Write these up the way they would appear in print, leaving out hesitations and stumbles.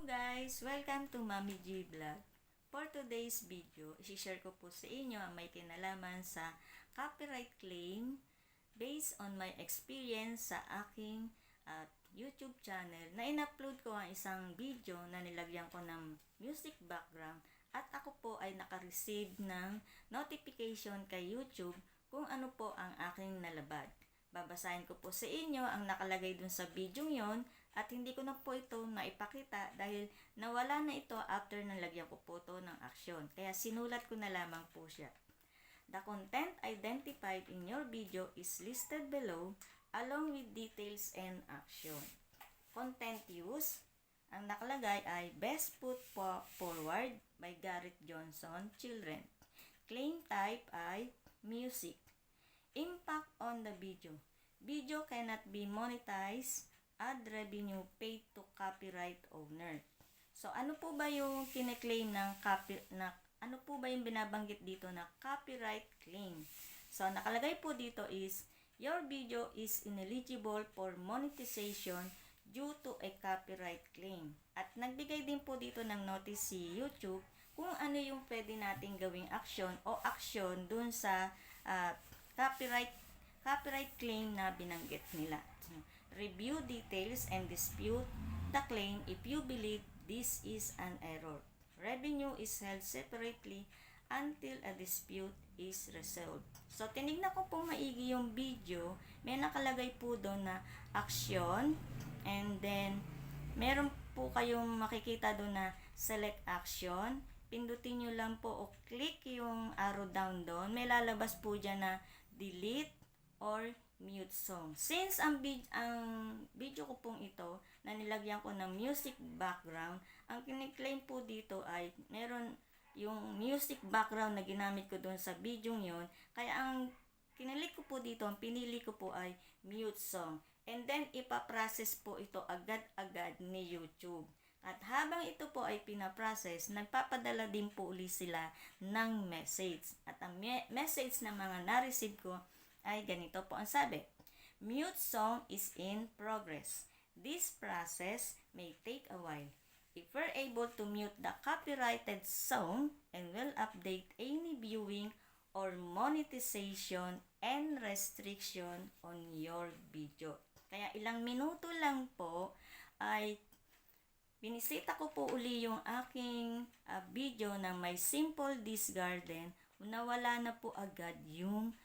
Guys! Welcome to Mami G Vlog. For today's video, isi-share ko po sa inyo ang may kinalaman sa copyright claim based on my experience sa aking YouTube channel na in-upload ko ang isang video na nilagyan ko ng music background at ako po ay naka-receive ng notification kay YouTube kung ano po ang aking nalabad. Babasahin ko po sa inyo ang nakalagay dun sa video yon at hindi ko na po ito maipakita dahil nawala na ito after nalagyan ko po ito ng aksyon. Kaya sinulat ko na lamang po siya. The content identified in your video is listed below along with details and action. Content use, ang nakalagay ay Best Foot Forward by Garrett Johnson, Children. Claim type ay Music. Impact on the video. Video cannot be monetized. Ad revenue paid to copyright owner. So, ano po ba yung kine-claim ng ano po ba yung binabanggit dito na copyright claim? So, nakalagay po dito is, your video is ineligible for monetization due to a copyright claim. At nagbigay din po dito ng notice si YouTube kung ano yung pwede nating gawing action o action dun sa copyright claim na binanggit nila. Review details and dispute the claim if you believe this is an error. Revenue is held separately until a dispute is resolved. So, tinignan ko po maigi yung video. May nakalagay po doon na action and then meron po kayong makikita doon na select action. Pindutin nyo lang po o click yung arrow down doon. May lalabas po dyan na delete or mute song. Since ang video ko pong ito na nilagyan ko ng music background, ang kiniklaim po dito ay meron yung music background na ginamit ko doon sa video yon. Kaya ang kinilik ko po dito, ang pinili ko po ay mute song. And then ipaprocess po ito agad-agad ni YouTube. At habang ito po ay pinaprocess, nagpapadala din po uli sila ng message. At ang message na mga na-receive ko ay ganito po ang sabi. Mute song is in progress. This process may take a while. If we're able to mute the copyrighted song and will update any viewing or monetization and restriction on your video. Kaya ilang minuto lang po ay binisita ko po uli yung aking video na may simple disgarden. Nawala na po agad yung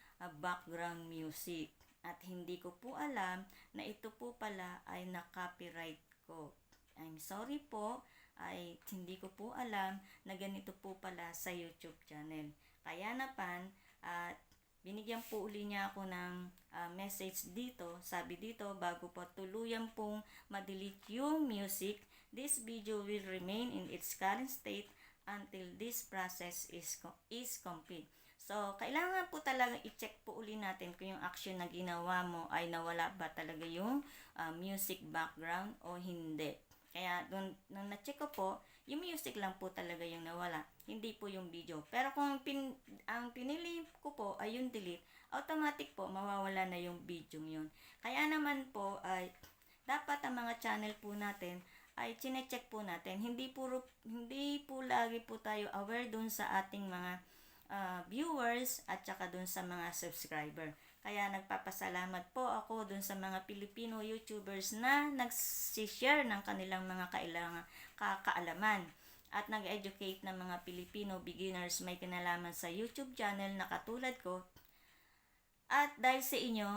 background music. At hindi ko po alam na ito po pala ay na-copyright ko. I'm sorry po, ay hindi ko po alam na ganito po pala sa YouTube channel. Kaya napan, binigyan po uli niya ako ng message dito. Sabi dito, bago po tuluyan pong ma-delete yung music, this video will remain in its current state until this process is complete. So, kailangan po talaga i-check po uli natin kung yung action na ginawa mo ay nawala ba talaga yung music background o hindi. Kaya, nung na-check ko po, yung music lang po talaga yung nawala, hindi po yung video. Pero kung ang pinili ko po ay yung delete, automatic po mawawala na yung video yun. Kaya naman po ay dapat ang mga channel po natin ay chine-check po natin. Hindi po lagi po tayo aware dun sa ating mga viewers at saka dun sa mga subscriber. Kaya nagpapasalamat po ako dun sa mga Filipino YouTubers na nag-share ng kanilang mga kaalaman at nag-educate ng mga Filipino beginners may kinalaman sa YouTube channel na katulad ko. At dahil sa inyo,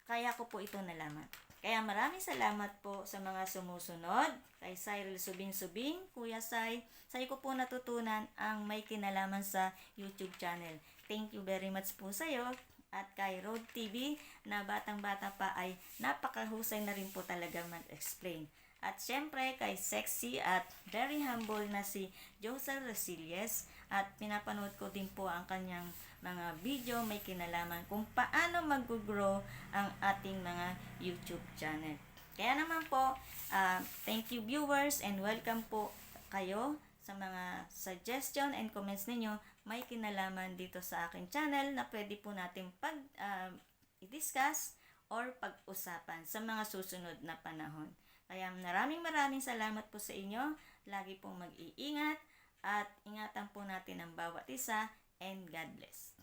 kaya ko po ito nalaman. Kaya maraming salamat po sa mga sumusunod. Kay Cyril Subing-Subing, Kuya Sai, sa'yo ko po natutunan ang may kinalaman sa YouTube channel. Thank you very much po sa'yo. At kay Road TV na batang-bata pa ay napakahusay na rin po talaga mag-explain. At syempre kay sexy at very humble na si Josel Resilies at pinapanood ko din po ang kanyang mga video may kinalaman kung paano mag-grow ang ating mga YouTube channel. Kaya naman po, thank you viewers and welcome po kayo sa mga suggestion and comments ninyo may kinalaman dito sa aking channel na pwede po natin i-discuss or pag-usapan sa mga susunod na panahon. Kaya maraming salamat po sa inyo. Lagi pong mag-iingat at ingatan po natin ang bawat isa, and God bless.